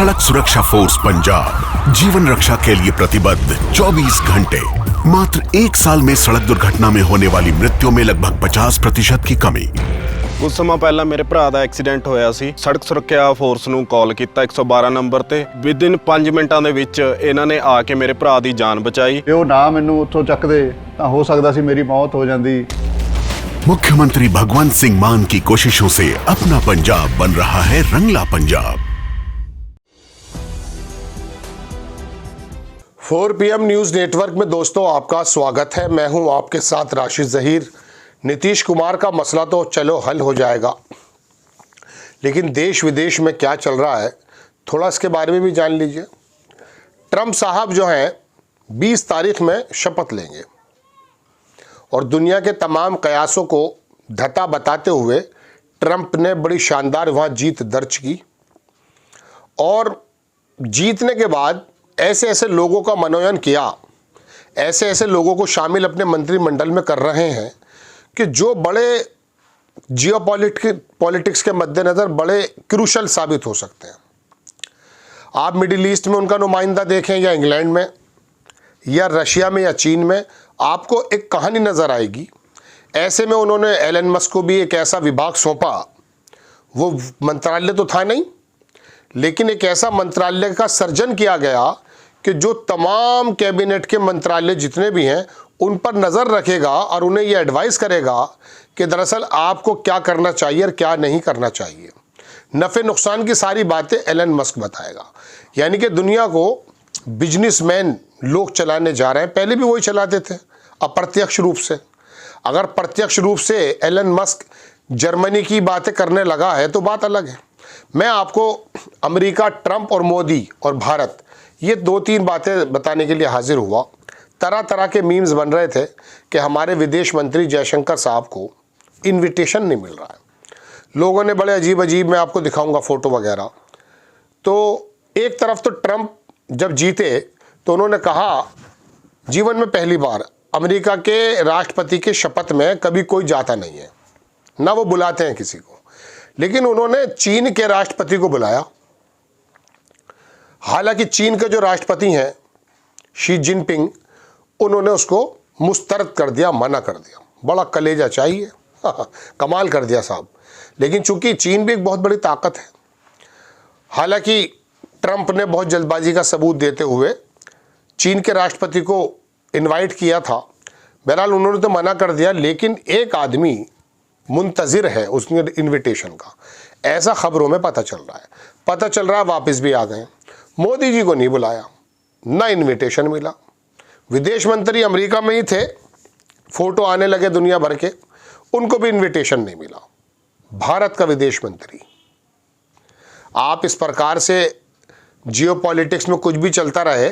सड़क सुरक्षा फोर्स पंजाब जीवन रक्षा के लिए प्रतिबद्ध 24 घंटे। मात्र 1 साल में सड़क दुर्घटना में होने वाली मृत्यु में लगभग 50% की कमी। ਕੁਝ ਸਮਾਂ ਪਹਿਲਾਂ ਮੇਰੇ ਭਰਾ ਦਾ ਐਕਸੀਡੈਂਟ ਹੋਇਆ ਸੀ। ਸੜਕ ਸੁਰੱਖਿਆ ਫੋਰਸ ਨੂੰ ਕਾਲ ਕੀਤਾ 112 ਨੰਬਰ ਤੇ। ਵਿਦਿਨ 5 ਮਿੰਟਾਂ ਦੇ ਵਿੱਚ ਇਹਨਾਂ ਨੇ ਆ ਕੇ ਮੇਰੇ ਭਰਾ ਦੀ ਜਾਨ ਬਚਾਈ। ਜੇ ਉਹ ਨਾ ਮੈਨੂੰ ਉੱਥੋਂ ਚੱਕਦੇ ਤਾਂ ਹੋ ਸਕਦਾ ਸੀ ਮੇਰੀ ਮੌਤ ਹੋ ਜਾਂਦੀ। मुख्यमंत्री भगवंत सिंह मान की कोशिशों से अपना पंजाब बन रहा है Rangla Punjab. 4 PM news network में दोस्तों आपका स्वागत है। मैं हूं आपके साथ राशिद ज़हीर। नीतीश कुमार का मसला तो चलो हल हो जाएगा, लेकिन देश विदेश में क्या चल रहा है थोड़ा इसके बारे में भी जान लीजिए। ट्रंप साहब जो हैं 20 तारीख में शपथ लेंगे और दुनिया के तमाम कयासों को धता बताते हुए ट्रंप ने बड़ी शानदार वहाँ जीत दर्ज की और जीतने के बाद ऐसे ऐसे लोगों का मनोनयन किया, ऐसे ऐसे लोगों को शामिल अपने मंत्रिमंडल में कर रहे हैं कि जो बड़े पॉलिटिक्स के मद्देनज़र बड़े क्रूशल साबित हो सकते हैं। आप मिडिल ईस्ट में उनका नुमाइंदा देखें या इंग्लैंड में या रशिया में या चीन में, आपको एक कहानी नज़र आएगी। ऐसे में उन्होंने एलन मस्क को भी एक ऐसा विभाग सौंपा, वो मंत्रालय तो था नहीं, लेकिन एक ऐसा मंत्रालय का सर्जन किया गया कि जो तमाम कैबिनेट के मंत्रालय जितने भी हैं उन पर नज़र रखेगा और उन्हें ये एडवाइस करेगा कि दरअसल आपको क्या करना चाहिए और क्या नहीं करना चाहिए। नफ़े नुकसान की सारी बातें एलन मस्क बताएगा। यानी कि दुनिया को बिजनेसमैन लोग चलाने जा रहे हैं। पहले भी वही चलाते थे अप्रत्यक्ष रूप से। अगर प्रत्यक्ष रूप से एलन मस्क जर्मनी की बातें करने लगा है तो बात अलग है। मैं आपको अमेरिका, ट्रंप और मोदी और भारत, ये 2-3 बातें बताने के लिए हाजिर हुआ। तरह तरह के मीम्स बन रहे थे कि हमारे विदेश मंत्री जयशंकर साहब को इनविटेशन नहीं मिल रहा है। लोगों ने बड़े अजीब अजीब, मैं आपको दिखाऊंगा फ़ोटो वगैरह। तो एक तरफ तो ट्रंप जब जीते तो उन्होंने कहा जीवन में पहली बार अमेरिका के राष्ट्रपति के शपथ में कभी कोई जाता नहीं है, ना वो बुलाते हैं किसी को। लेकिन उन्होंने चीन के राष्ट्रपति को बुलाया। हालांकि चीन के जो राष्ट्रपति हैं शी जिनपिंग, उन्होंने उसको मुस्तरद कर दिया, मना कर दिया। बड़ा कलेजा चाहिए कमाल कर दिया साहब। लेकिन चूंकि चीन भी एक बहुत बड़ी ताकत है, हालांकि ट्रंप ने बहुत जल्दबाजी का सबूत देते हुए चीन के राष्ट्रपति को इनवाइट किया था। बहरहाल उन्होंने तो मना कर दिया, लेकिन एक आदमी मुंतज़िर है उसने इनविटेशन का, ऐसा खबरों में पता चल रहा है। पता चल रहा है वापस भी आ गए। मोदी जी को नहीं बुलाया, ना इनविटेशन मिला। विदेश मंत्री अमेरिका में ही थे, फ़ोटो आने लगे दुनिया भर के, उनको भी इनविटेशन नहीं मिला। भारत का विदेश मंत्री, आप इस प्रकार से जियोपॉलिटिक्स में कुछ भी चलता रहे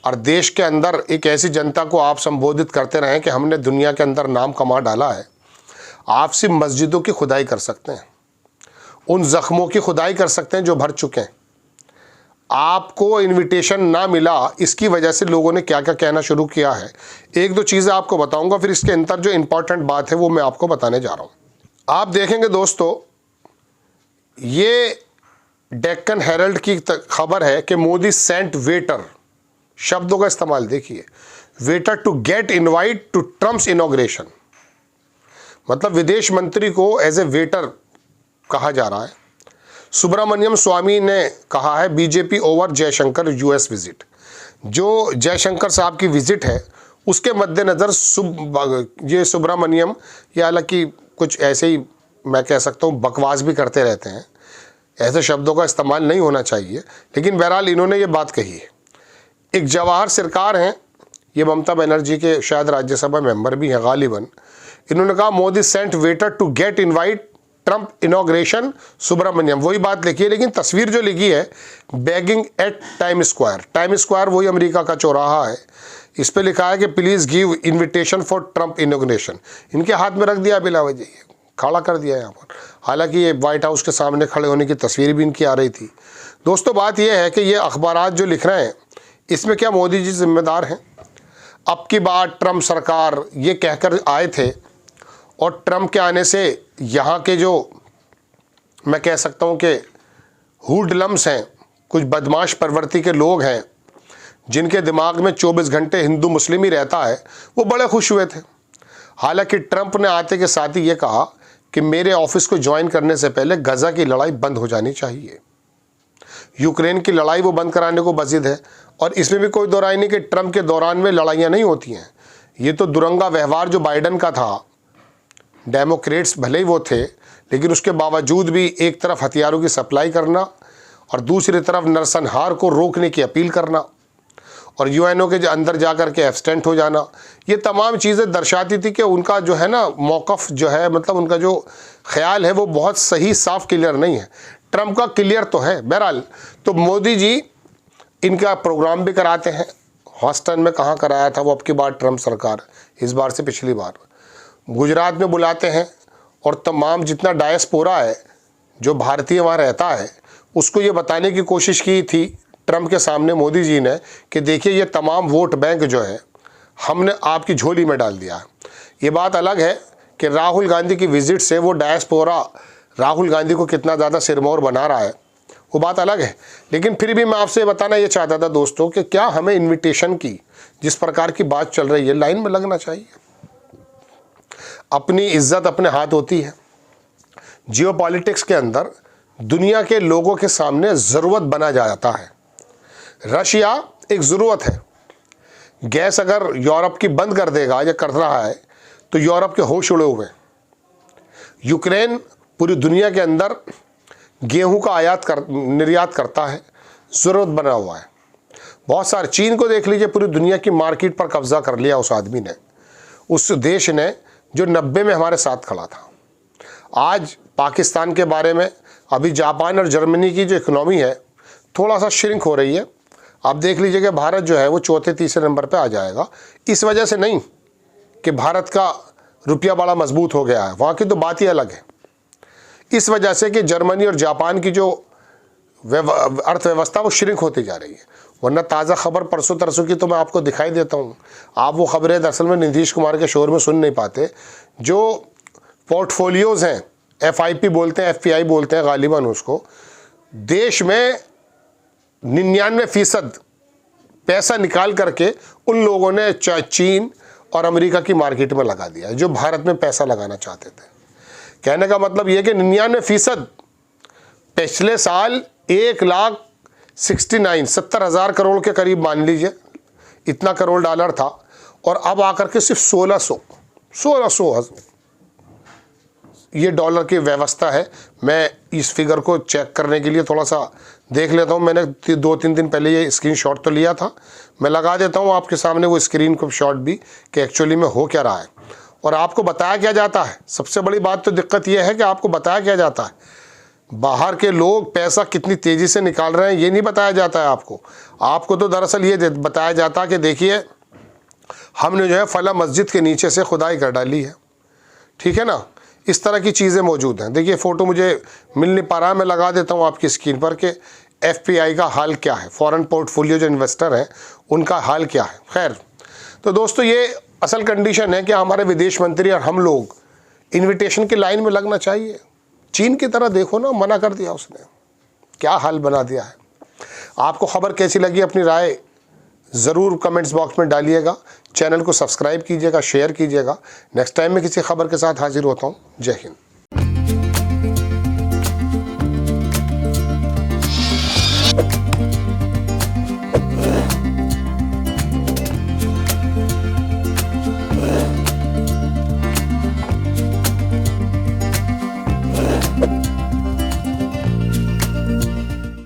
और देश के अंदर एक ऐसी जनता को आप संबोधित करते रहें कि हमने दुनिया के अंदर नाम कमा डाला है। आप सिर्फ मस्जिदों की खुदाई कर सकते हैं, उन ज़ख्मों की खुदाई कर सकते हैं जो भर चुके हैं। आपको इनविटेशन ना मिला, इसकी वजह से लोगों ने क्या क्या कहना शुरू किया है। 1-2 चीज़ें आपको बताऊंगा, फिर इसके अंदर जो इम्पॉर्टेंट बात है वो मैं आपको बताने जा रहा हूँ। आप देखेंगे दोस्तों, ये डेक्कन हेरल्ड की खबर है कि मोदी सेंट वेटर, शब्दों का इस्तेमाल देखिए, waiter to get invite to Trump's inauguration. मतलब विदेश मंत्री को एज ए वेटर कहा जा रहा है। सुब्रमण्यम स्वामी ने कहा है BJP over Jaishankar US visit. जो जयशंकर साहब की विजिट है उसके मद्देनज़र ये सुब्रमण्यम, या हालांकि कुछ ऐसे ही मैं कह सकता हूँ बकवास भी करते रहते हैं, ऐसे शब्दों का इस्तेमाल नहीं होना चाहिए, लेकिन बहरहाल इन्होंने ये बात कही है। एक जवाहर सरकार हैं, ये ममता बनर्जी के शायद राज्यसभा मेंबर भी हैं गालिबन। इन्होंने कहा Modi sent waiter to get invite Trump inauguration Subrahmanyam, वही बात लिखी है, लेकिन तस्वीर जो लिखी है begging at Time Square. Time Square वही अमेरिका का चौराहा है। इस पे लिखा है कि please give invitation for Trump inauguration. इनके हाथ में रख दिया बिला वजह, खड़ा कर दिया यहाँ पर। हालांकि ये व्हाइट हाउस के सामने खड़े होने की तस्वीर भी इनकी आ रही थी। दोस्तों बात यह है कि ये अखबारात जो लिख रहे हैं इसमें क्या मोदी जी जिम्मेदार हैं? अब की बार ट्रंप सरकार ये कहकर आए थे और ट्रंप के आने से यहाँ के जो मैं कह सकता हूँ कि हुडलम्स हैं, कुछ बदमाश प्रवृत्ति के लोग हैं जिनके दिमाग में 24 घंटे हिंदू मुस्लिम ही रहता है, वो बड़े खुश हुए थे। हालांकि ट्रंप ने आते के साथ ही ये कहा कि मेरे ऑफिस को ज्वाइन करने से पहले गजा की लड़ाई बंद हो जानी चाहिए। यूक्रेन की लड़ाई वो बंद कराने को बजिद है, और इसमें भी कोई दो राय नहीं कि ट्रंप के दौरान में लड़ाइयाँ नहीं होती हैं। ये तो दुरंगा व्यवहार जो बाइडन का था, डेमोक्रेट्स भले ही वो थे, लेकिन उसके बावजूद भी एक तरफ हथियारों की सप्लाई करना और दूसरी तरफ नरसंहार को रोकने की अपील करना और यूएनओ के अंदर जाकर के एब्स्टेंट हो जाना, ये तमाम चीज़ें दर्शाती थी कि उनका जो है ना मौक़िफ़ जो है, मतलब उनका जो ख्याल है वो बहुत सही साफ क्लियर नहीं है। ट्रंप का क्लियर तो है। बहरहाल तो मोदी जी इनका प्रोग्राम भी कराते हैं। हॉस्टन में कहाँ कराया था वो, अब की बार ट्रंप सरकार, इस बार से पिछली बार गुजरात में बुलाते हैं, और तमाम जितना डायस्पोरा है जो भारतीय वहाँ रहता है उसको ये बताने की कोशिश की थी ट्रंप के सामने मोदी जी ने कि देखिए ये तमाम वोट बैंक जो है हमने आपकी झोली में डाल दिया है। ये बात अलग है कि राहुल गांधी की विजिट से वो डायस्पोरा राहुल गांधी को कितना ज़्यादा सिरमौर बना रहा है, वो बात अलग है। लेकिन फिर भी मैं आपसे बताना ये चाहता था दोस्तों कि क्या हमें इन्विटेशन की जिस प्रकार की बात चल रही है लाइन में लगना चाहिए। अपनी इज्जत अपने हाथ होती है। जियोपॉलिटिक्स के अंदर दुनिया के लोगों के सामने ज़रूरत बना जाता है। रशिया एक ज़रूरत है। गैस अगर यूरोप की बंद कर देगा या कर रहा है तो यूरोप के होश उड़े हुए। यूक्रेन पूरी दुनिया के अंदर गेहूं का निर्यात करता है, ज़रूरत बना हुआ है। बहुत सारे, चीन को देख लीजिए, पूरी दुनिया की मार्केट पर कब्जा कर लिया उस आदमी ने, उस देश ने जो 90 में हमारे साथ खड़ा था। आज पाकिस्तान के बारे में, अभी जापान और जर्मनी की जो इकोनॉमी है थोड़ा सा श्रिंक हो रही है। आप देख लीजिए कि भारत जो है वो चौथे तीसरे नंबर पे आ जाएगा। इस वजह से नहीं कि भारत का रुपया बड़ा मजबूत हो गया है, वहाँ की तो बात ही अलग है। इस वजह से कि जर्मनी और जापान की जो अर्थव्यवस्था वो श्रिंक होती जा रही है। वरना ताज़ा खबर परसों तरसों की तो मैं आपको दिखाई देता हूँ। आप वो खबरें दरअसल में नीतीश कुमार के शोर में सुन नहीं पाते। जो पोर्टफोलियोज़ हैं, FIP बोलते हैं, FPI बोलते हैं गालिबन उसको, देश में 99% पैसा निकाल करके उन लोगों ने चीन और अमेरिका की मार्केट में लगा दिया जो भारत में पैसा लगाना चाहते थे। कहने का मतलब ये कि 99% पिछले साल 1,69,70,000 करोड़ के करीब मान लीजिए, इतना करोड़ डॉलर था, और अब आकर के सिर्फ 1600 ये डॉलर की व्यवस्था है। मैं इस फिगर को चेक करने के लिए थोड़ा सा देख लेता हूँ। मैंने 2-3 दिन पहले ये स्क्रीनशॉट तो लिया था, मैं लगा देता हूँ आपके सामने वो स्क्रीन को शॉट भी कि एक्चुअली में हो क्या रहा है और आपको बताया क्या जाता है। सबसे बड़ी बात तो दिक्कत ये है कि आपको बताया क्या जाता है, बाहर के लोग पैसा कितनी तेज़ी से निकाल रहे हैं ये नहीं बताया जाता है आपको तो दरअसल ये बताया जाता है कि देखिए हमने जो है फला मस्जिद के नीचे से खुदाई कर डाली है, ठीक है ना। इस तरह की चीज़ें मौजूद हैं। देखिए फ़ोटो मुझे मिल नहीं पा रहा, मैं लगा देता हूँ आपकी स्क्रीन पर कि FPI का हाल क्या है, फॉरेन पोर्टफोलियो जो इन्वेस्टर हैं उनका हाल क्या है। खैर तो दोस्तों ये असल कंडीशन है कि हमारे विदेश मंत्री और हम लोग इन्विटेशन की लाइन में लगना चाहिए। चीन की तरह देखो ना, मना कर दिया उसने, क्या हाल बना दिया है। आपको खबर कैसी लगी अपनी राय ज़रूर कमेंट्स बॉक्स में डालिएगा। चैनल को सब्सक्राइब कीजिएगा, शेयर कीजिएगा। नेक्स्ट टाइम मैं किसी खबर के साथ हाजिर होता हूँ। जय हिंद।